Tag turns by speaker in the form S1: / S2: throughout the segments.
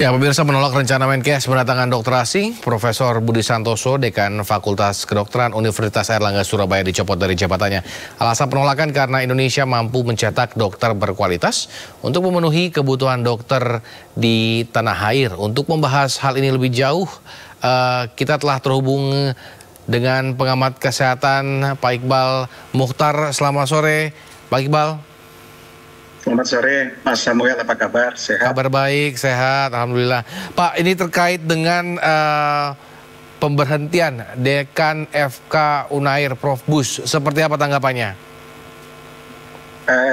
S1: Ya, pemirsa, menolak rencana Menkes mendatangkan dokter asing, Profesor Budi Santoso, Dekan Fakultas Kedokteran Universitas Airlangga Surabaya dicopot dari jabatannya. Alasan penolakan karena Indonesia mampu mencetak dokter berkualitas untuk memenuhi kebutuhan dokter di tanah air. Untuk membahas hal ini lebih jauh, kita telah terhubung dengan pengamat kesehatan Pak Iqbal Mukhtar. Selamat sore, Pak Iqbal.
S2: Selamat sore, Mas Samuel, apa kabar? Sehat?
S1: Kabar baik, sehat, alhamdulillah. Pak, ini terkait dengan pemberhentian Dekan FK Unair, Prof. Bus. Seperti apa tanggapannya?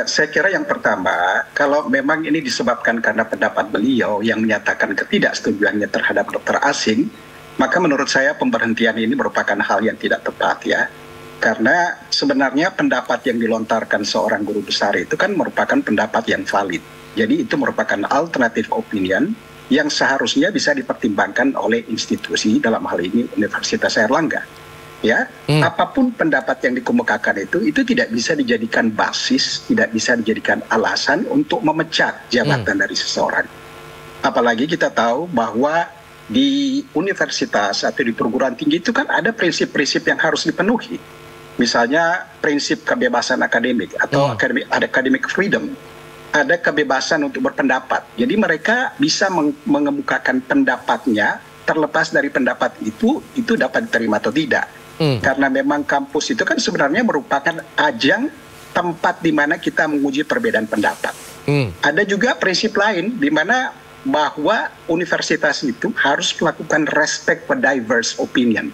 S2: Saya kira yang pertama, kalau memang ini disebabkan karena pendapat beliau yang menyatakan ketidaksetujuannya terhadap dokter asing, maka menurut saya pemberhentian ini merupakan hal yang tidak tepat ya. Karena sebenarnya pendapat yang dilontarkan seorang guru besar itu kan merupakan pendapat yang valid. Jadi itu merupakan alternative opinion yang seharusnya bisa dipertimbangkan oleh institusi, dalam hal ini Universitas Airlangga. Ya, apapun pendapat yang dikemukakan itu tidak bisa dijadikan basis, tidak bisa dijadikan alasan untuk memecat jabatan dari seseorang. Apalagi kita tahu bahwa di universitas atau di perguruan tinggi itu kan ada prinsip-prinsip yang harus dipenuhi. Misalnya prinsip kebebasan akademik atau academic freedom. Ada kebebasan untuk berpendapat. Jadi mereka bisa mengemukakan pendapatnya terlepas dari pendapat itu dapat diterima atau tidak. Karena memang kampus itu kan sebenarnya merupakan ajang tempat di mana kita menguji perbedaan pendapat. Ada juga prinsip lain di mana bahwa universitas itu harus melakukan respect for diverse opinion.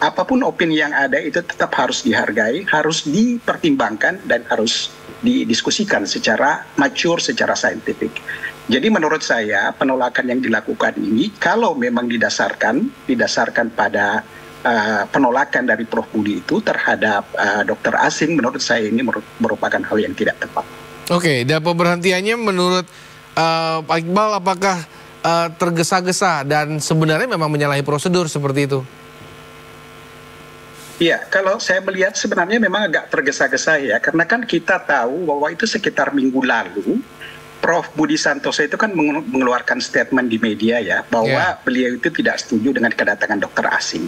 S2: Apapun opini yang ada itu tetap harus dihargai, harus dipertimbangkan, dan harus didiskusikan secara mature, secara saintifik. Jadi menurut saya penolakan yang dilakukan ini kalau memang didasarkan pada penolakan dari Prof. Budi itu terhadap dokter asing, menurut saya ini merupakan hal yang tidak tepat. Oke,
S1: dan pemberhentiannya menurut Pak Iqbal apakah tergesa-gesa dan sebenarnya memang menyalahi prosedur seperti itu?
S2: Iya, kalau saya melihat sebenarnya memang agak tergesa-gesa ya, karena kan kita tahu bahwa itu sekitar minggu lalu, Prof. Budi Santoso itu kan mengeluarkan statement di media ya, bahwa beliau itu tidak setuju dengan kedatangan dokter asing.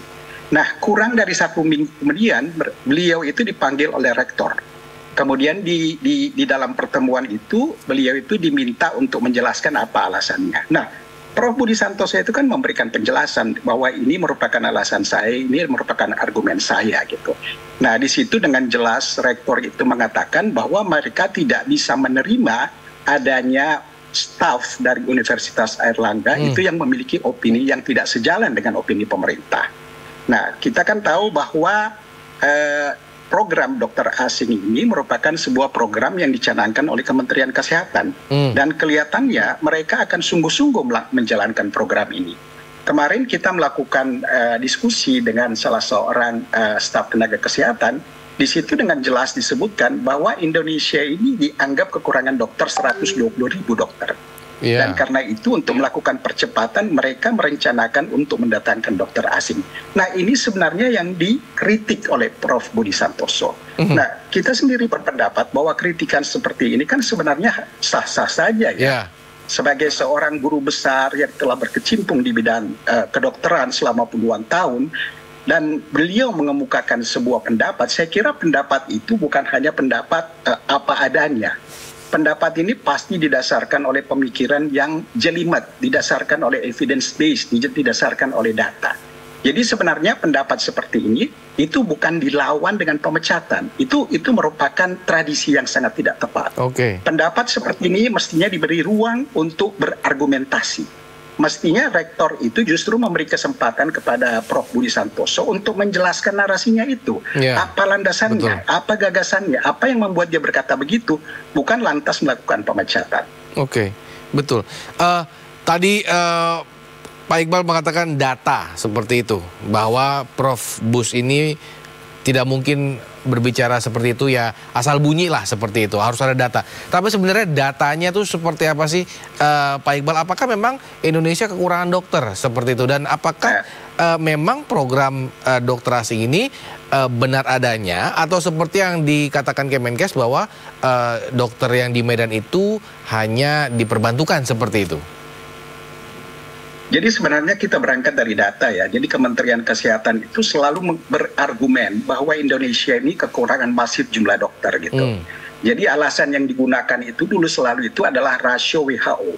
S2: Nah, kurang dari 1 minggu kemudian, beliau itu dipanggil oleh rektor. Kemudian di dalam pertemuan itu, beliau itu diminta untuk menjelaskan apa alasannya. Nah, Prof. Budi Santoso itu kan memberikan penjelasan bahwa ini merupakan alasan saya, ini merupakan argumen saya gitu. Nah, di situ dengan jelas rektor itu mengatakan bahwa mereka tidak bisa menerima adanya staf dari Universitas Airlangga itu yang memiliki opini yang tidak sejalan dengan opini pemerintah. Nah, kita kan tahu bahwa program dokter asing ini merupakan sebuah program yang dicanangkan oleh Kementerian Kesehatan. Dan kelihatannya mereka akan sungguh-sungguh menjalankan program ini. Kemarin kita melakukan diskusi dengan salah seorang staf tenaga kesehatan. Di situ dengan jelas disebutkan bahwa Indonesia ini dianggap kekurangan dokter 120.000 dokter. Dan karena itu untuk melakukan percepatan mereka merencanakan untuk mendatangkan dokter asing. Nah, ini sebenarnya yang dikritik oleh Prof. Budi Santoso. Nah, kita sendiri berpendapat bahwa kritikan seperti ini kan sebenarnya sah-sah saja ya. Sebagai seorang guru besar yang telah berkecimpung di bidang kedokteran selama puluhan tahun, dan beliau mengemukakan sebuah pendapat, saya kira pendapat itu bukan hanya pendapat apa adanya. Pendapat ini pasti didasarkan oleh pemikiran yang jelimet, didasarkan oleh evidence based, didasarkan oleh data. Jadi sebenarnya pendapat seperti ini itu bukan dilawan dengan pemecatan. Itu merupakan tradisi yang sangat tidak tepat. Pendapat seperti ini mestinya diberi ruang untuk berargumentasi. Mestinya rektor itu justru memberi kesempatan kepada Prof. Budi Santoso untuk menjelaskan narasinya itu. Apa landasannya, apa gagasannya, apa yang membuat dia berkata begitu, bukan lantas melakukan pemecatan.
S1: Betul. Tadi Pak Iqbal mengatakan data seperti itu, bahwa Prof. Bus ini tidak mungkin berbicara seperti itu ya asal bunyi lah seperti itu, harus ada data. Tapi sebenarnya datanya tuh seperti apa sih Pak Iqbal? Apakah memang Indonesia kekurangan dokter seperti itu? Dan apakah memang program dokter asing ini benar adanya atau seperti yang dikatakan Kemenkes bahwa dokter yang di Medan itu hanya diperbantukan seperti itu?
S2: Jadi sebenarnya kita berangkat dari data ya. Jadi Kementerian Kesehatan itu selalu berargumen bahwa Indonesia ini kekurangan masif jumlah dokter gitu. Jadi alasan yang digunakan itu dulu selalu itu adalah rasio WHO.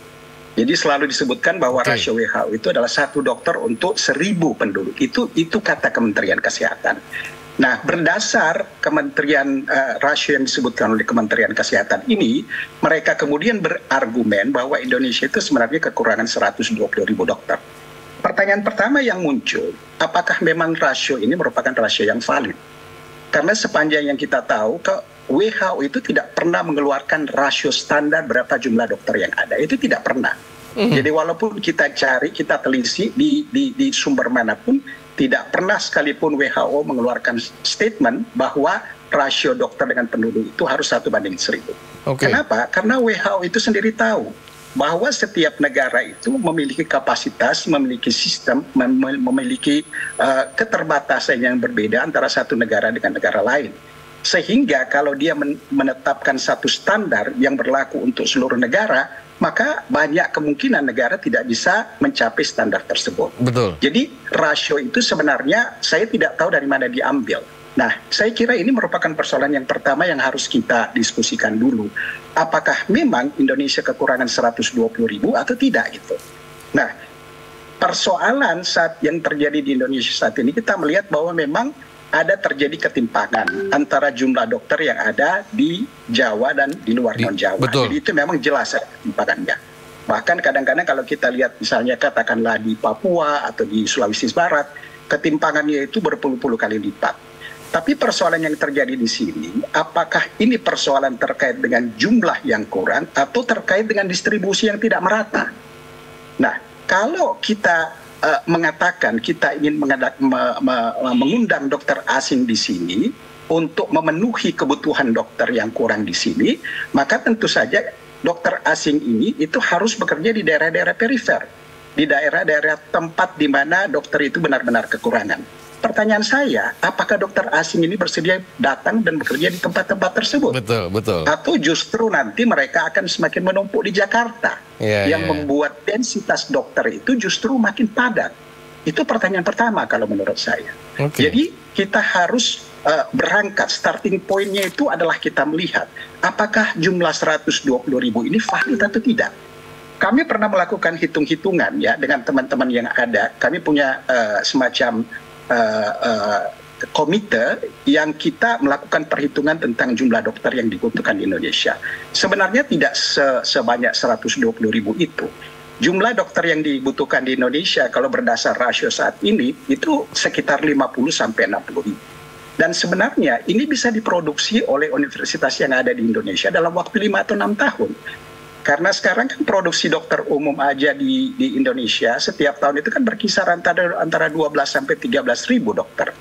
S2: Jadi selalu disebutkan bahwa rasio WHO itu adalah 1 dokter untuk 1.000 penduduk. Itu kata Kementerian Kesehatan. Nah, berdasar Kementerian rasio yang disebutkan oleh Kementerian Kesehatan ini, mereka kemudian berargumen bahwa Indonesia itu sebenarnya kekurangan 120.000 dokter. Pertanyaan pertama yang muncul, apakah memang rasio ini merupakan rasio yang valid? Karena sepanjang yang kita tahu, WHO itu tidak pernah mengeluarkan rasio standar berapa jumlah dokter yang ada. Itu tidak pernah. Jadi walaupun kita cari, kita telisik di sumber manapun, tidak pernah sekalipun WHO mengeluarkan statement bahwa rasio dokter dengan penduduk itu harus 1:1000. Kenapa? Karena WHO itu sendiri tahu bahwa setiap negara itu memiliki kapasitas, memiliki sistem, memiliki keterbatasan yang berbeda antara satu negara dengan negara lain. Sehingga kalau dia menetapkan satu standar yang berlaku untuk seluruh negara, maka banyak kemungkinan negara tidak bisa mencapai standar tersebut.
S1: Betul.
S2: Jadi rasio itu sebenarnya saya tidak tahu dari mana diambil. Nah, saya kira ini merupakan persoalan yang pertama yang harus kita diskusikan dulu. Apakah memang Indonesia kekurangan 120.000 atau tidak gitu. Nah, persoalan saat yang terjadi di Indonesia saat ini kita melihat bahwa memang ada terjadi ketimpangan antara jumlah dokter yang ada di Jawa dan di luar non-Jawa. Jadi itu memang jelas ketimpangannya. Bahkan kadang-kadang kalau kita lihat misalnya katakanlah di Papua atau di Sulawesi Barat, ketimpangannya itu berpuluh-puluh kali lipat. Tapi persoalan yang terjadi di sini, apakah ini persoalan terkait dengan jumlah yang kurang atau terkait dengan distribusi yang tidak merata? Nah, kalau kita mengatakan kita ingin mengundang dokter asing di sini untuk memenuhi kebutuhan dokter yang kurang di sini, maka tentu saja dokter asing ini itu harus bekerja di daerah-daerah perifer, di daerah-daerah tempat di mana dokter itu benar-benar kekurangan. Pertanyaan saya, apakah dokter asing ini bersedia datang dan bekerja di tempat-tempat tersebut?
S1: Betul.
S2: Atau justru nanti mereka akan semakin menumpuk di Jakarta, yang membuat densitas dokter itu justru makin padat. Itu pertanyaan pertama kalau menurut saya. Jadi kita harus berangkat, starting point-nya itu adalah kita melihat apakah jumlah 120.000 ini valid atau tidak. Kami pernah melakukan hitung-hitungan ya dengan teman-teman yang ada. Kami punya semacam komite yang kita melakukan perhitungan tentang jumlah dokter yang dibutuhkan di Indonesia. Sebenarnya tidak sebanyak 120.000 itu. Jumlah dokter yang dibutuhkan di Indonesia kalau berdasar rasio saat ini itu sekitar 50-60.000. Dan sebenarnya ini bisa diproduksi oleh universitas yang ada di Indonesia dalam waktu 5 atau 6 tahun. Karena sekarang kan produksi dokter umum aja di Indonesia setiap tahun itu kan berkisar antara 12 sampai 13.000 dokter.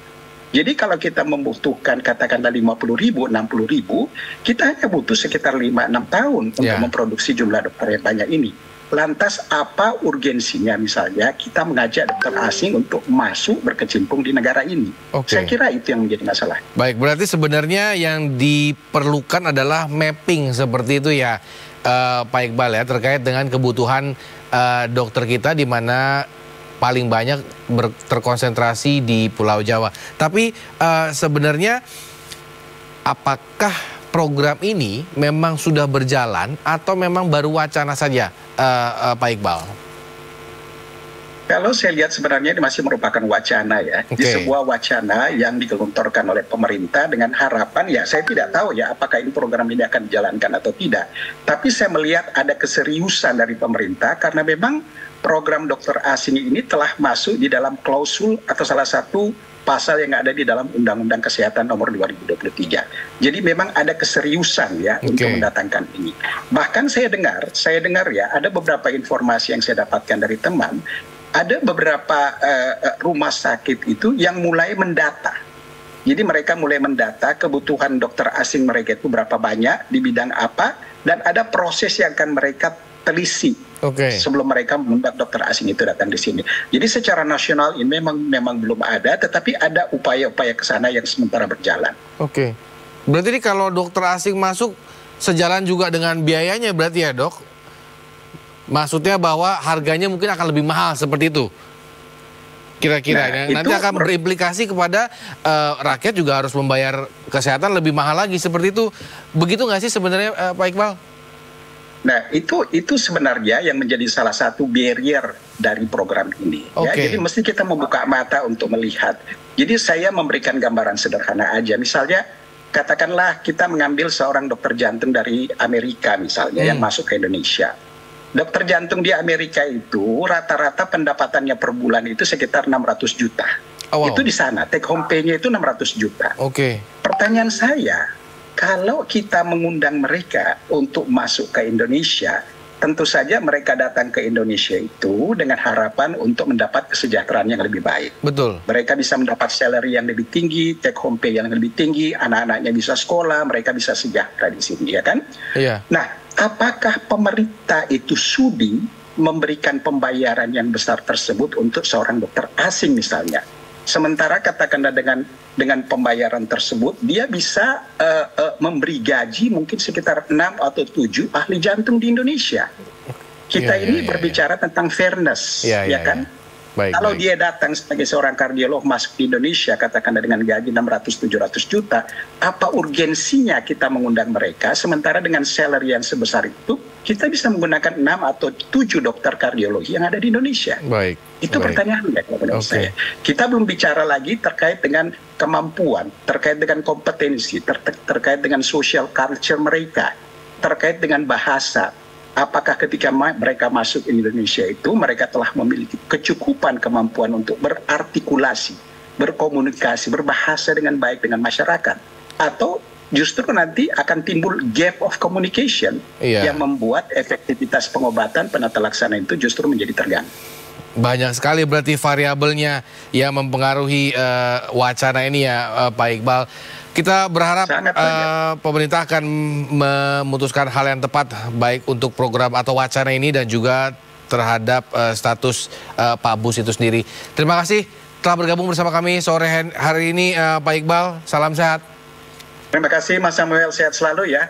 S2: Jadi kalau kita membutuhkan katakanlah 50.000, 60.000, kita hanya butuh sekitar 5-6 tahun untuk memproduksi jumlah dokter yang banyak ini. Lantas apa urgensinya misalnya kita mengajak dokter asing untuk masuk berkecimpung di negara ini? Saya kira itu yang menjadi masalah.
S1: Baik, berarti sebenarnya yang diperlukan adalah mapping seperti itu ya, Pak Iqbal ya, terkait dengan kebutuhan dokter kita di mana paling banyak terkonsentrasi di Pulau Jawa. Tapi sebenarnya apakah program ini memang sudah berjalan atau memang baru wacana saja, Pak Iqbal?
S2: Kalau saya lihat sebenarnya ini masih merupakan wacana ya. Di sebuah wacana yang digelontorkan oleh pemerintah dengan harapan ya saya tidak tahu ya apakah ini program ini akan dijalankan atau tidak. Tapi saya melihat ada keseriusan dari pemerintah karena memang program dokter asing ini telah masuk di dalam klausul atau salah satu pasal yang ada di dalam Undang-Undang Kesehatan Nomor 2023. Jadi memang ada keseriusan ya untuk mendatangkan ini. Bahkan saya dengar ya ada beberapa informasi yang saya dapatkan dari teman. Ada beberapa rumah sakit itu yang mulai mendata. Jadi mereka mulai mendata kebutuhan dokter asing mereka itu berapa banyak, di bidang apa, dan ada proses yang akan mereka telisi sebelum mereka mengundang dokter asing itu datang di sini. Jadi secara nasional ini memang belum ada, tetapi ada upaya-upaya ke sana yang sementara berjalan.
S1: Berarti ini kalau dokter asing masuk sejalan juga dengan biayanya berarti ya, Dok? Maksudnya bahwa harganya mungkin akan lebih mahal seperti itu. Kira-kira nanti akan berimplikasi kepada rakyat juga harus membayar kesehatan lebih mahal lagi seperti itu. Begitu nggak sih sebenarnya Pak Iqbal?
S2: Nah, itu sebenarnya yang menjadi salah satu barrier dari program ini. Ya, jadi mesti kita membuka mata untuk melihat. Jadi saya memberikan gambaran sederhana aja. Misalnya, katakanlah kita mengambil seorang dokter jantung dari Amerika misalnya yang masuk ke Indonesia. Dokter jantung di Amerika itu rata-rata pendapatannya per bulan itu sekitar 600 juta. Itu di sana, take home pay-nya itu 600 juta. Pertanyaan saya, kalau kita mengundang mereka untuk masuk ke Indonesia, tentu saja mereka datang ke Indonesia itu dengan harapan untuk mendapat kesejahteraan yang lebih baik.
S1: Betul.
S2: Mereka bisa mendapat salary yang lebih tinggi, take home pay yang lebih tinggi, anak-anaknya bisa sekolah, mereka bisa sejahtera di sini, ya kan? Iya. Nah, apakah pemerintah itu sudi memberikan pembayaran yang besar tersebut untuk seorang dokter asing misalnya? Sementara katakanlah dengan pembayaran tersebut, dia bisa memberi gaji mungkin sekitar 6 atau 7 ahli jantung di Indonesia. Kita ini berbicara tentang fairness, ya kan? Kalau dia datang sebagai seorang kardiolog masuk di Indonesia, katakanlah dengan gaji 600-700 juta, apa urgensinya kita mengundang mereka, sementara dengan salary yang sebesar itu, kita bisa menggunakan 6 atau 7 dokter kardiologi yang ada di Indonesia. Itu pertanyaannya kalau menurut saya. Kita belum bicara lagi terkait dengan kemampuan, terkait dengan kompetensi, terkait dengan social culture mereka, terkait dengan bahasa. Apakah ketika mereka masuk ke Indonesia itu mereka telah memiliki kecukupan kemampuan untuk berartikulasi, berkomunikasi, berbahasa dengan baik dengan masyarakat, atau justru nanti akan timbul gap of communication yang membuat efektivitas pengobatan penata laksana itu justru menjadi terganggu.
S1: Banyak sekali berarti variabelnya yang mempengaruhi wacana ini ya Pak Iqbal. Kita berharap pemerintah akan memutuskan hal yang tepat baik untuk program atau wacana ini dan juga terhadap status Pak Bus itu sendiri. Terima kasih telah bergabung bersama kami sore hari ini Pak Iqbal. Salam sehat.
S2: Terima kasih Mas Samuel, sehat selalu ya.